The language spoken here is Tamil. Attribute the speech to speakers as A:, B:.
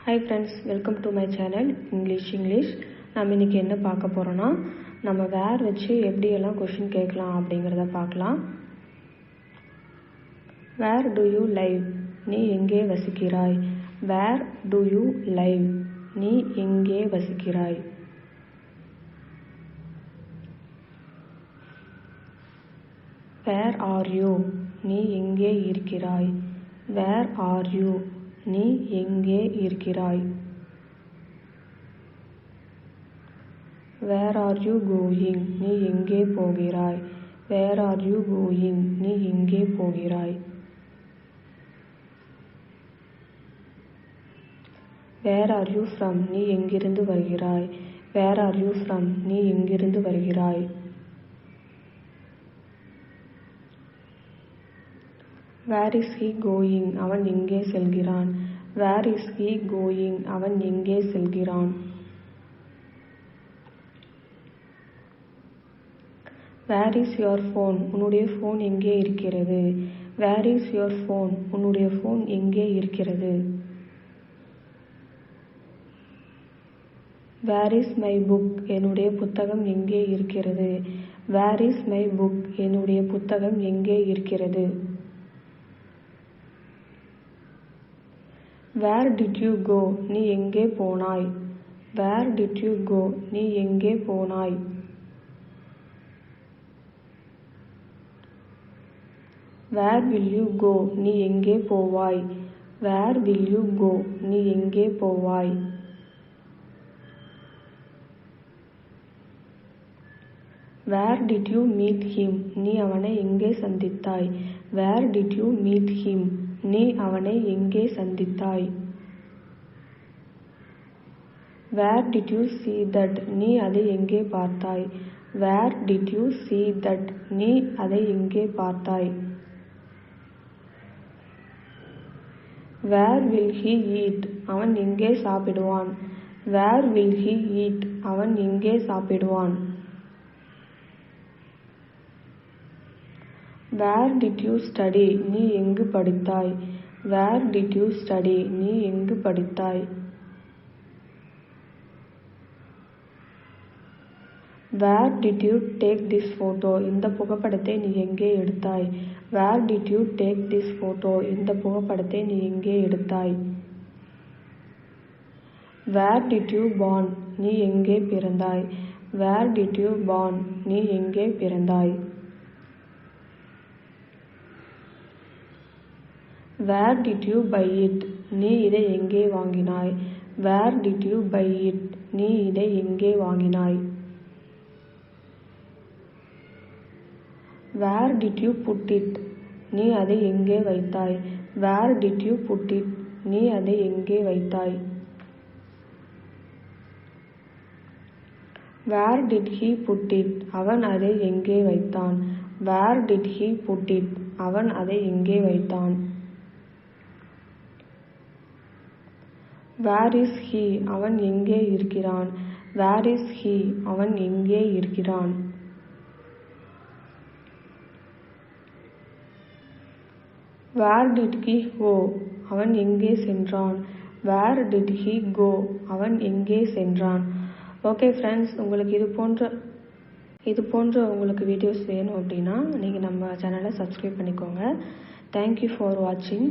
A: Hi friends, welcome to my channel English. நம்ம இன்னைக்கு என்ன பார்க்க போறோம்னா நம்ம வேர் வச்சு எப்படி எல்லாம் क्वेश्चन கேட்கலாம் அப்படிங்கறத பார்க்கலாம். Where do you live? நீ எங்கே வசிக்கிறாய்? Where do you live? நீ எங்கே வசிக்கிறாய்? Where are you? நீ எங்கே இருக்கிறாய்? Where are you? நீ எங்கே இருக்கிறாய்? Where are you going? நீ எங்கே போகிறாய்? Where are you going? நீ எங்கே போகிறாய்? Where are you from? நீ எங்கிருந்து வருகிறாய்? Where are you from? நீ எங்கிருந்து வருகிறாய்? Where is he going? அவன் எங்கே செல்கிறான்? Where is he going? அவன் எங்கே செல்கிறான்? Where is your phone? உன்னுடைய phone எங்கே இருக்கிறது? Where is your phone? உன்னுடைய phone எங்கே இருக்கிறது? Where is my book? என்னுடைய புத்தகம் எங்கே இருக்கிறது? Where is my book? என்னுடைய புத்தகம் எங்கே இருக்கிறது? Where did you go? நீ எங்கே போனாய்? Where did you go? நீ எங்கே போனாய்? Where will you go? நீ எங்கே போவாய்? Where will you go? நீ எங்கே போவாய்? Where did you meet him? நீ அவனை எங்கே சந்தித்தாய்? Where did you meet him? நீ அவனை எங்கே சந்தித்தாய்? Where did you see that? நீ அதை எங்கே பார்த்தாய்? Where did you see that? நீ அதை எங்கே பார்த்தாய்? Where will he eat? அவன் எங்கே சாப்பிடுவான்? Where will he eat? அவன் எங்கே சாப்பிடுவான்? Where did you study? நீ எங்கு படித்தாய்? Where did you study? நீ எங்கு படித்தாய்? Where did you take this photo? இந்த புகைப்படத்தை நீ எங்கே எடுத்தாய்? Where did you take this photo? இந்த புகைப்படத்தை நீ எங்கே எடுத்தாய்? Where did you born? நீ எங்கே பிறந்தாய்? Where did you born? நீ எங்கே பிறந்தாய்? Where did you buy it? நீ இதை எங்கே வாங்கினாய்? Where did you buy it? நீ இதை எங்கே வாங்கினாய்? Where did you put it? நீ அதை எங்கே வைத்தாய்? Where did you put it? நீ அதை எங்கே வைத்தாய்? Where did he put it? அவன் அதை எங்கே வைத்தான்? Where did he put it? அவன் அதை எங்கே வைத்தான்? Where is he? அவன் எங்கே இருக்கிறான்? Where is he? அவன் எங்கே இருக்கிறான்? Where did he go? அவன் எங்கே சென்றான்? Where did he go? அவன் எங்கே சென்றான்? ஓகே ஃப்ரெண்ட்ஸ், உங்களுக்கு இது போன்ற உங்களுக்கு வீடியோஸ் வேணும் அப்படின்னா நீங்கள் நம்ம சேனலை சப்ஸ்கிரைப் பண்ணிக்கோங்க. தேங்க்யூ ஃபார் வாட்சிங்.